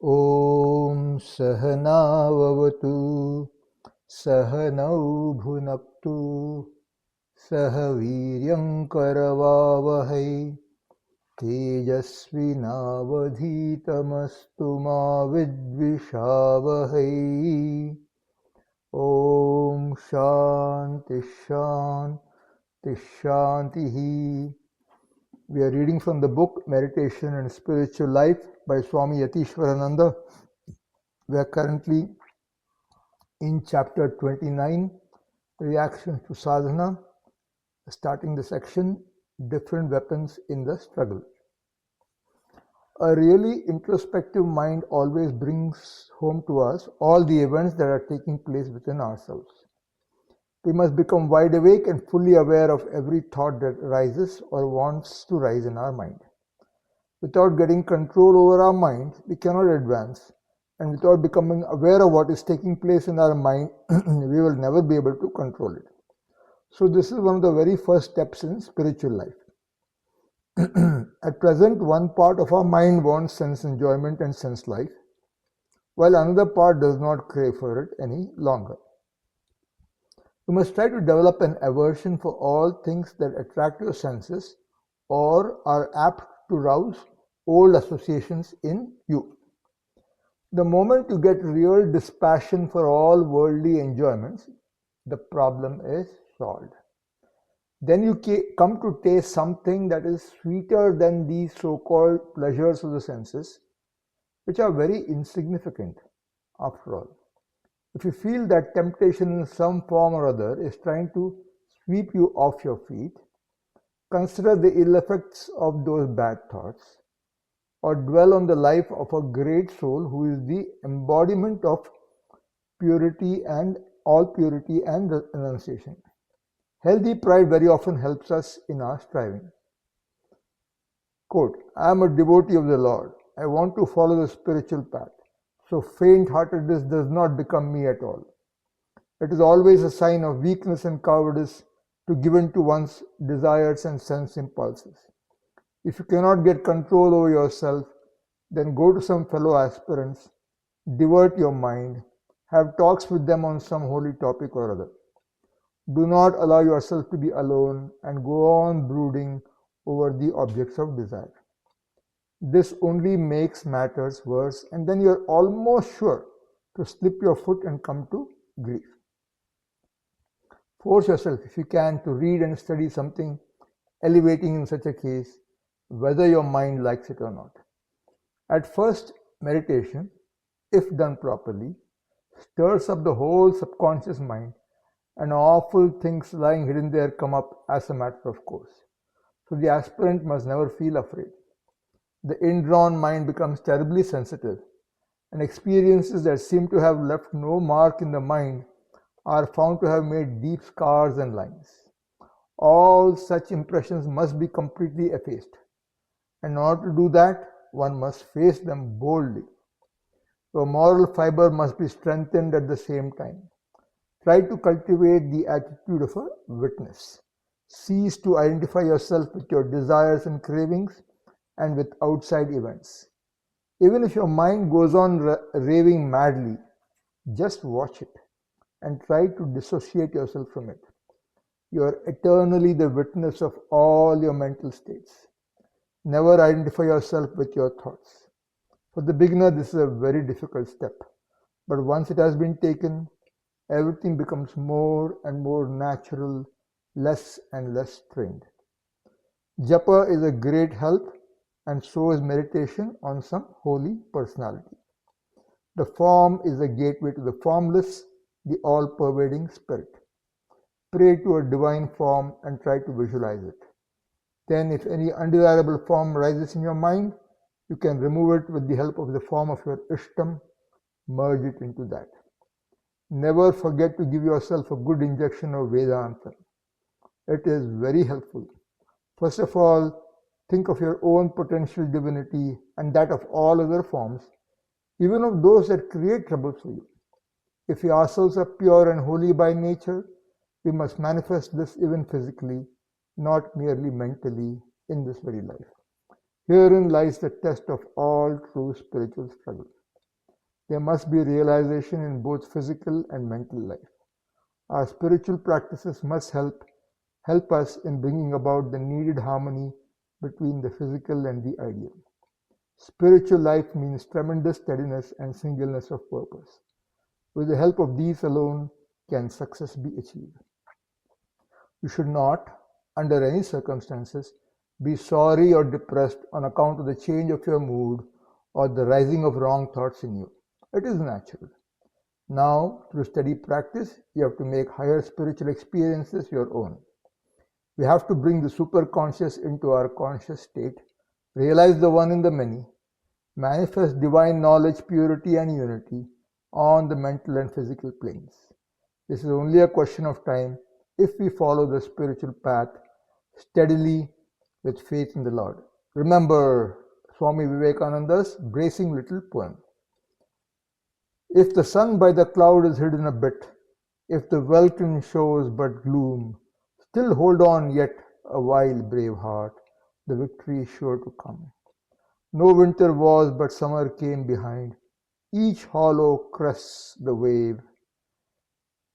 ॐ सहनाववतु सहनौ भुनक्तु सह वीर्यं करवावहै तेजस्विनावधीतमस्तु मा विद्विषावहै। ॐ शान्ति शान्ति शान्तिः. We are reading from the book Meditation and Spiritual Life by Swami Yatiswarananda. We are currently in chapter 29, Reactions to Sadhana, starting the section, Different Weapons in the Struggle. A really introspective mind always brings home to us all the events that are taking place within ourselves. We must become wide awake and fully aware of every thought that arises or wants to rise in our mind. Without getting control over our minds, we cannot advance, and without becoming aware of what is taking place in our mind, we will never be able to control it. So this is one of the very first steps in spiritual life. At present, one part of our mind wants sense enjoyment and sense life, while another part does not crave for it any longer. You must try to develop an aversion for all things that attract your senses or are apt to rouse old associations in you. The moment you get real dispassion for all worldly enjoyments, the problem is solved. Then you come to taste something that is sweeter than these so-called pleasures of the senses, which are very insignificant after all. If you feel that temptation in some form or other is trying to sweep you off your feet, consider the ill effects of those bad thoughts, or dwell on the life of a great soul who is the embodiment of purity and all purity and renunciation. Healthy pride very often helps us in our striving. Quote, I am a devotee of the Lord. I want to follow the spiritual path. So faint-heartedness does not become me at all. It is always a sign of weakness and cowardice to give in to one's desires and sense impulses. If you cannot get control over yourself, then go to some fellow aspirants, divert your mind, have talks with them on some holy topic or other. Do not allow yourself to be alone and go on brooding over the objects of desire. This only makes matters worse, and then you are almost sure to slip your foot and come to grief. Force yourself, if you can, to read and study something elevating in such a case, whether your mind likes it or not. At first, meditation, if done properly, stirs up the whole subconscious mind, and awful things lying hidden there come up as a matter of course. So the aspirant must never feel afraid. The indrawn mind becomes terribly sensitive, and experiences that seem to have left no mark in the mind are found to have made deep scars and lines. All such impressions must be completely effaced, and in order to do that, one must face them boldly. Your moral fiber must be strengthened at the same time. Try to cultivate the attitude of a witness. Cease to identify yourself with your desires and cravings and with outside events. Even if your mind goes on raving madly, just watch it and try to dissociate yourself from it. You are eternally the witness of all your mental states. Never identify yourself with your thoughts. For the beginner, this is a very difficult step, but once it has been taken, everything becomes more and more natural, less and less strained. Japa is a great help, and so is meditation on some holy personality. The form is a gateway to the formless, the all-pervading spirit. Pray to a divine form and try to visualize it. Then, if any undesirable form rises in your mind, you can remove it with the help of the form of your Ishtam, merge it into that. Never forget to give yourself a good injection of Vedanta. It is very helpful. First of all, think of your own potential divinity and that of all other forms, even of those that create trouble for you. If we ourselves are pure and holy by nature, we must manifest this even physically, not merely mentally, in this very life. Herein lies the test of all true spiritual struggle. There must be realization in both physical and mental life. Our spiritual practices must help us in bringing about the needed harmony between the physical and the ideal. Spiritual life means tremendous steadiness and singleness of purpose. With the help of these alone can success be achieved. You should not, under any circumstances, be sorry or depressed on account of the change of your mood or the rising of wrong thoughts in you. It is natural. Now, through steady practice, you have to make higher spiritual experiences your own. We have to bring the superconscious into our conscious state, realize the one in the many, manifest divine knowledge, purity and unity on the mental and physical planes. This is only a question of time if we follow the spiritual path steadily with faith in the Lord. Remember Swami Vivekananda's bracing little poem. If the sun by the cloud is hidden a bit, if the welkin shows but gloom, still hold on yet a while, brave heart, the victory is sure to come. No winter was, but summer came behind. Each hollow crests the wave.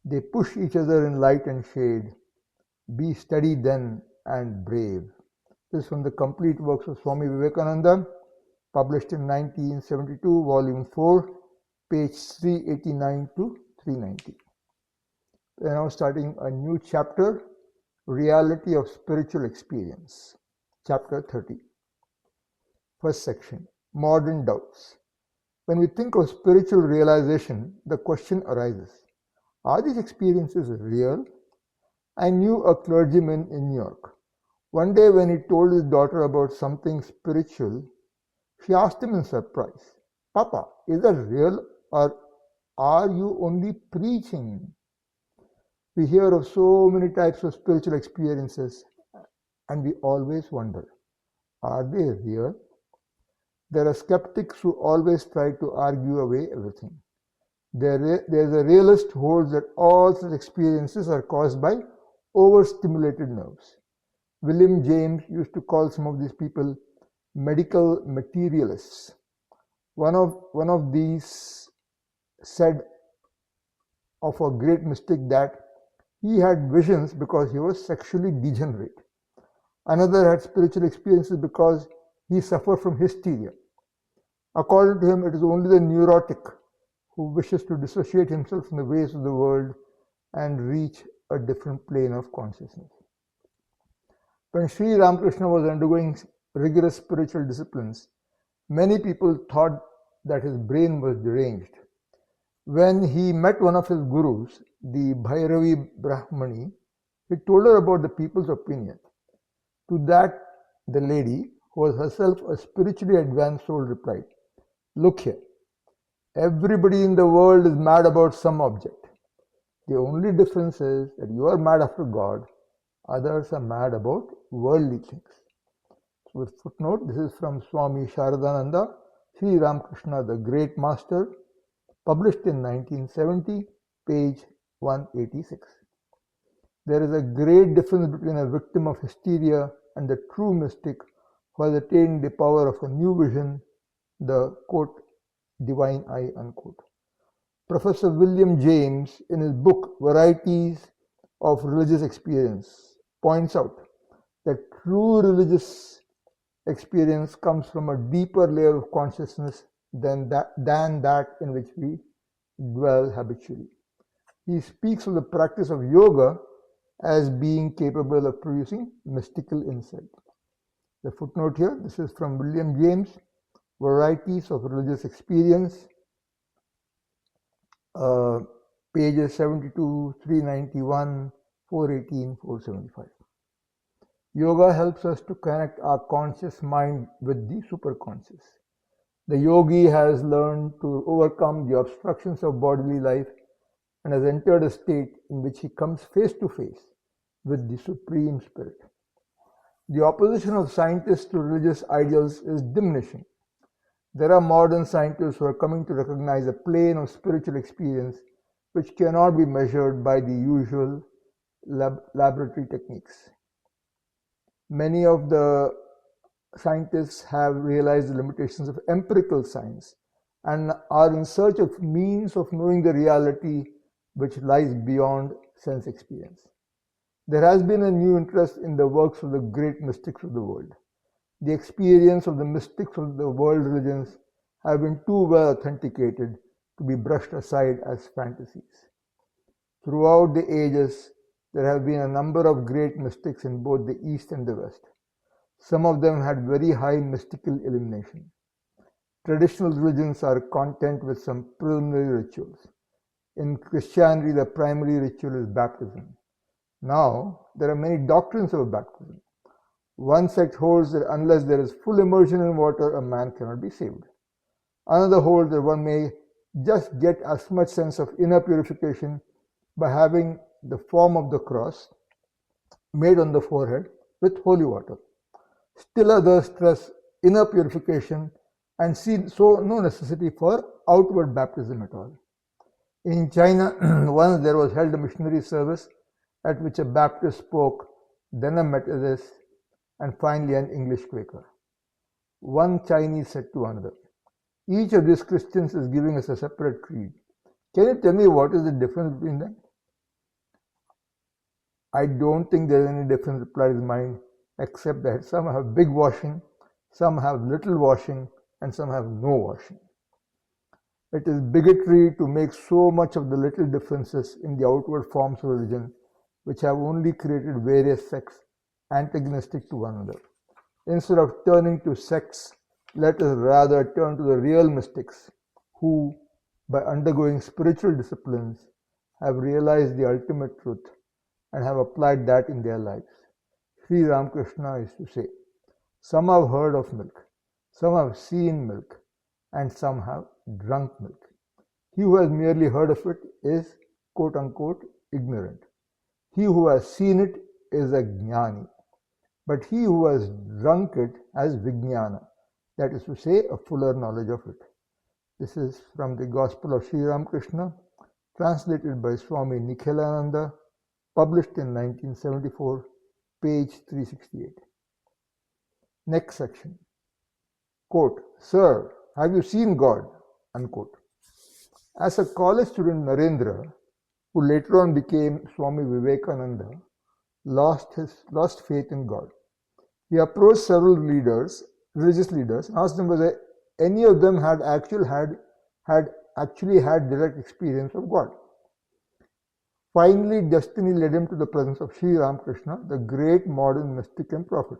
They push each other in light and shade. Be steady then and brave. This is from the complete works of Swami Vivekananda, published in 1972, volume 4, page 389 to 390. We are now starting a new chapter, Reality of Spiritual Experience, chapter 30. First section, Modern Doubts. When we think of spiritual realization, the question arises, are these experiences real? I knew a clergyman in New York. One day when he told his daughter about something spiritual, she asked him in surprise, Papa, is that real or are you only preaching? We hear of so many types of spiritual experiences and we always wonder, are they real? There are skeptics who always try to argue away everything. There is a realist who holds that all such experiences are caused by overstimulated nerves. William James used to call some of these people medical materialists. One of these said of a great mystic that he had visions because he was sexually degenerate. Another had spiritual experiences because he suffered from hysteria. According to him, it is only the neurotic who wishes to dissociate himself from the ways of the world and reach a different plane of consciousness. When Sri Ramakrishna was undergoing rigorous spiritual disciplines, many people thought that his brain was deranged. When he met one of his gurus, the Bhairavi Brahmani, he told her about the people's opinion. To that, the lady, who was herself a spiritually advanced soul, replied, Look here, everybody in the world is mad about some object. The only difference is that you are mad after God, others are mad about worldly things. So with footnote, this is from Swami Sharadananda, Sri Ramakrishna, the Great Master, published in 1970, page 186. There is a great difference between a victim of hysteria and the true mystic who has attained the power of a new vision, the quote, divine eye, unquote. Professor William James, in his book Varieties of Religious Experience, points out that true religious experience comes from a deeper layer of consciousness than that in which we dwell habitually. He speaks of the practice of yoga as being capable of producing mystical insight. The footnote here, this is from William James, Varieties of Religious Experience, pages 72, 391, 418, 475. Yoga helps us to connect our conscious mind with the superconscious. The yogi has learned to overcome the obstructions of bodily life and has entered a state in which he comes face to face with the Supreme Spirit. The opposition of scientists to religious ideals is diminishing. There are modern scientists who are coming to recognize a plane of spiritual experience which cannot be measured by the usual laboratory techniques. Many of the scientists have realized the limitations of empirical science and are in search of means of knowing the reality which lies beyond sense experience. There has been a new interest in the works of the great mystics of the world. The experience of the mystics of the world religions have been too well authenticated to be brushed aside as fantasies. Throughout the ages, there have been a number of great mystics in both the East and the West. Some of them had very high mystical illumination. Traditional religions are content with some preliminary rituals. In Christianity, the primary ritual is baptism. Now, there are many doctrines of baptism. One sect holds that unless there is full immersion in water, a man cannot be saved. Another holds that one may just get as much sense of inner purification by having the form of the cross made on the forehead with holy water. Still others stress inner purification and see so no necessity for outward baptism at all. In China, once there was held a missionary service at which a Baptist spoke, then a Methodist, and finally an English Quaker. One Chinese said to another, "Each of these Christians is giving us a separate creed. Can you tell me what is the difference between them?" "I don't think there is any difference," replied his mind, "except that some have big washing, some have little washing, and some have no washing." It is bigotry to make so much of the little differences in the outward forms of religion, which have only created various sects antagonistic to one another. Instead of turning to sects, let us rather turn to the real mystics who, by undergoing spiritual disciplines, have realized the ultimate truth and have applied that in their lives. Sri Ramakrishna used to say, "Some have heard of milk, some have seen milk, and some have drunk milk. He who has merely heard of it is, quote unquote, ignorant. He who has seen it is a jnani. But he who has drunk it has vijnana, that is to say, a fuller knowledge of it." This is from the Gospel of Sri Ramakrishna, translated by Swami Nikhilananda, published in 1974, page 368. Next section. Quote, "Sir, have you seen God?" Unquote. As a college student, Narendra, who later on became Swami Vivekananda, lost faith in God. He approached several religious leaders, and asked them whether any of them had actually had direct experience of God. Finally, destiny led him to the presence of Sri Ramakrishna, the great modern mystic and prophet.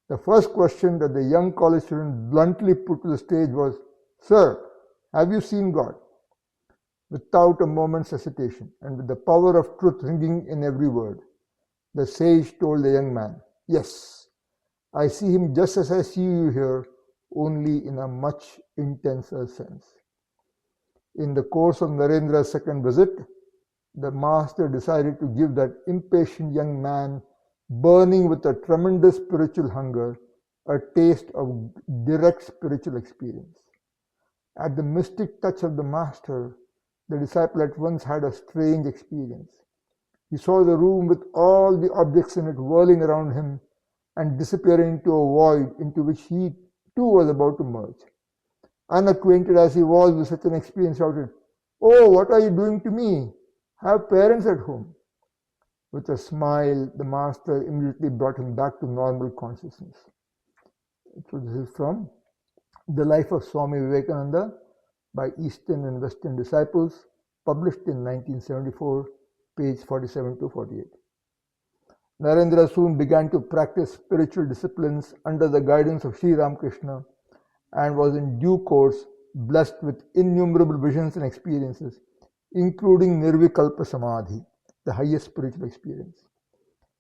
The first question that the young college student bluntly put to the stage was, "Sir, have you seen God?" Without a moment's hesitation, and with the power of truth ringing in every word, the sage told the young man, "Yes, I see him just as I see you here, only in a much intenser sense." In the course of Narendra's second visit, the master decided to give that impatient young man, burning with a tremendous spiritual hunger, a taste of direct spiritual experience. At the mystic touch of the master, the disciple at once had a strange experience. He saw the room with all the objects in it whirling around him and disappearing into a void into which he too was about to merge. Unacquainted as he was with such an experience, shouted, "Oh, what are you doing to me? Have parents at home." With a smile, the master immediately brought him back to normal consciousness. So this is from The Life of Swami Vivekananda by Eastern and Western Disciples, published in 1974, page 47 to 48. Narendra soon began to practice spiritual disciplines under the guidance of Sri Ramakrishna, and was in due course blessed with innumerable visions and experiences, including Nirvikalpa Samadhi, the highest spiritual experience.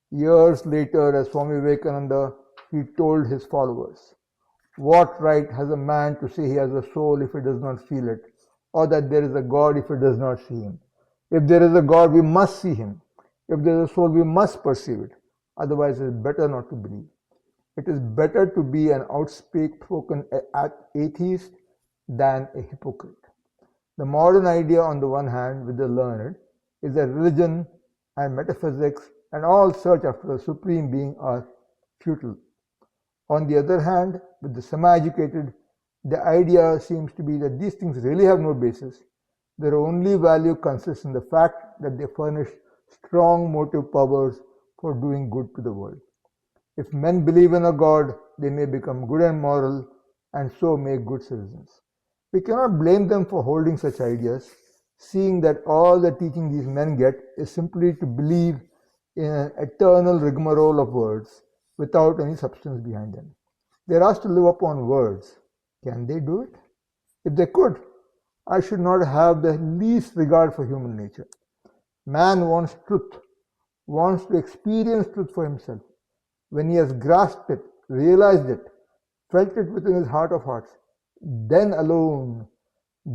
Years later, as Swami Vivekananda, he told his followers, "What right has a man to say he has a soul if he does not feel it, or that there is a God if he does not see him? If there is a God, we must see him. If there is a soul, we must perceive it. Otherwise, it is better not to believe. It is better to be an outspoken atheist than a hypocrite." The modern idea, on the one hand, with the learned, is that religion and metaphysics and all search after a supreme being are futile. On the other hand, with the semi-educated, The idea seems to be that these things really have no basis. Their only value consists in the fact that they furnish strong motive powers for doing good to the world. If men believe in a God, they may become good and moral and so make good citizens. We cannot blame them for holding such ideas, seeing that all the teaching these men get is simply to believe in an eternal rigmarole of words without any substance behind them. They are asked to live upon words. Can they do it? If they could, I should not have the least regard for human nature. Man wants truth, wants to experience truth for himself. When he has grasped it, realized it, felt it within his heart of hearts, then alone,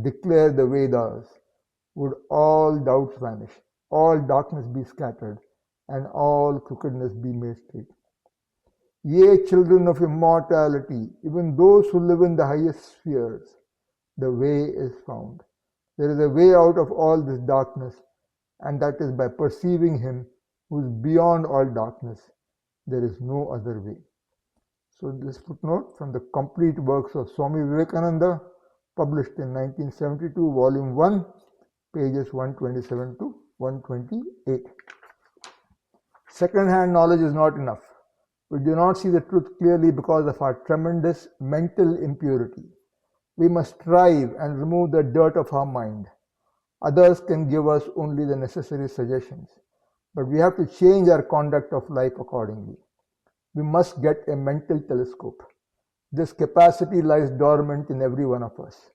declare the Vedas, would all doubts vanish, all darkness be scattered, and all crookedness be made straight. Ye children of immortality, even those who live in the highest spheres, the way is found. There is a way out of all this darkness, and that is by perceiving Him who is beyond all darkness. There is no other way. So this footnote from the complete works of Swami Vivekananda, published in 1972, volume 1, pages 127 to 128. Second-hand knowledge is not enough. We do not see the truth clearly because of our tremendous mental impurity. We must strive and remove the dirt of our mind. Others can give us only the necessary suggestions, but we have to change our conduct of life accordingly. We must get a mental telescope. This capacity lies dormant in every one of us.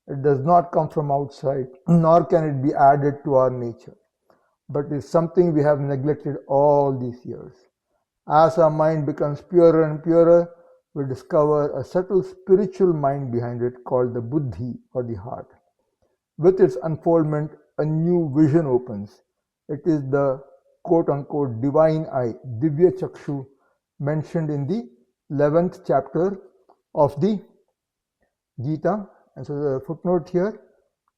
It does not come from outside, nor can it be added to our nature, but is something we have neglected all these years. As our mind becomes purer and purer, we discover a subtle spiritual mind behind it called the buddhi or the heart. With its unfoldment, a new vision opens. It is the quote-unquote divine eye, Divya Chakshu, mentioned in the 11th chapter of the Gita. And so the footnote here,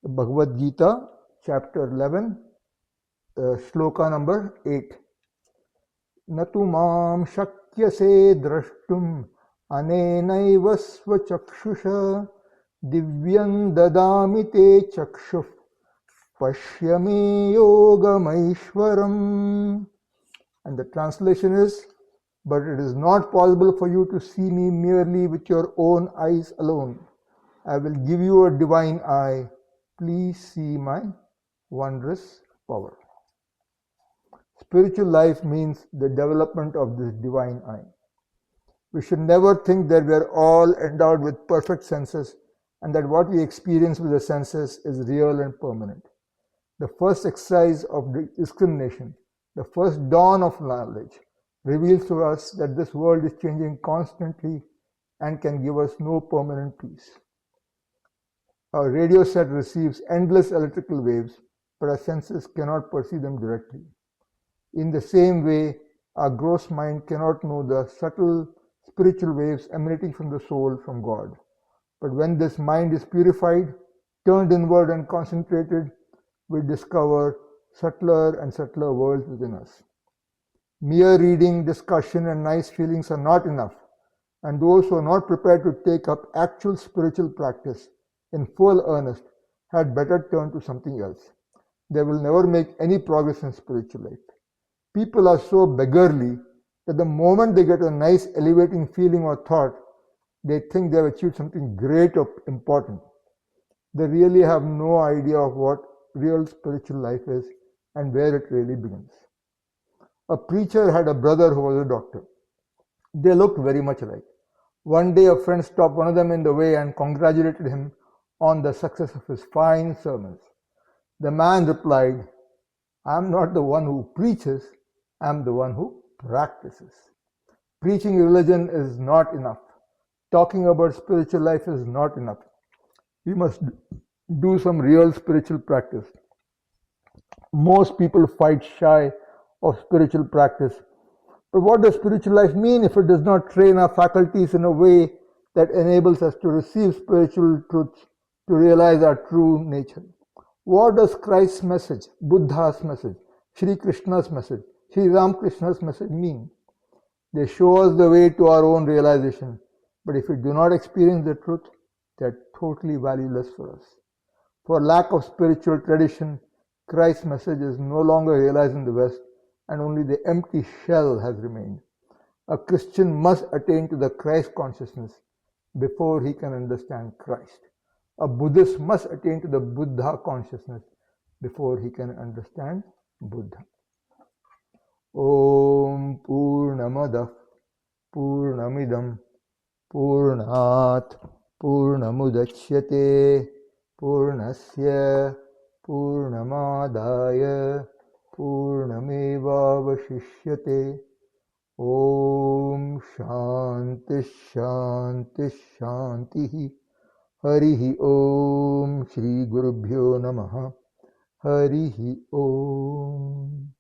Bhagavad Gita, chapter 11, shloka number 8. Natu mam shakyase drashtum anenaiva svachakshusha divyam dadami te chakshuf pashyame yogamaishwaram. And the translation is, but it is not possible for you to see me merely with your own eyes alone. I will give you a divine eye. Please see my wondrous power. Spiritual life means the development of this divine eye. We should never think that we are all endowed with perfect senses and that what we experience with the senses is real and permanent. The first exercise of discrimination, the first dawn of knowledge, reveals to us that this world is changing constantly and can give us no permanent peace. Our radio set receives endless electrical waves, but our senses cannot perceive them directly. In the same way, our gross mind cannot know the subtle spiritual waves emanating from the soul from God. But when this mind is purified, turned inward and concentrated, we discover subtler and subtler worlds within us. Mere reading, discussion, and nice feelings are not enough, and those who are not prepared to take up actual spiritual practice in full earnest had better turn to something else. They will never make any progress in spiritual life. People are so beggarly that the moment they get a nice elevating feeling or thought, they think they have achieved something great or important. They really have no idea of what real spiritual life is and where it really begins. A preacher had a brother who was a doctor. They looked very much alike. One day a friend stopped one of them in the way and congratulated him on the success of his fine sermons. The man replied, "I am not the one who preaches, I am the one who practices." Preaching religion is not enough. Talking about spiritual life is not enough. We must do some real spiritual practice. Most people fight shy of spiritual practice. But what does spiritual life mean if it does not train our faculties in a way that enables us to receive spiritual truths, to realize our true nature? What does Christ's message, Buddha's message, Sri Krishna's message, Sri Ramakrishna's message mean? They show us the way to our own realization. But if we do not experience the truth, they're totally valueless for us. For lack of spiritual tradition, Christ's message is no longer realized in the West, and only the empty shell has remained. A Christian must attain to the Christ consciousness before he can understand Christ. A Buddhist must attain to the Buddha consciousness before he can understand Buddha. Om Purnamadah Purnamidam Purnat Purnamudachyate Purnasya Purnamadaya Purnamevavashishyate. Om Shanti Shanti Shanti. Harihi Om Shri Gurubhyo Namaha. Harihi Om.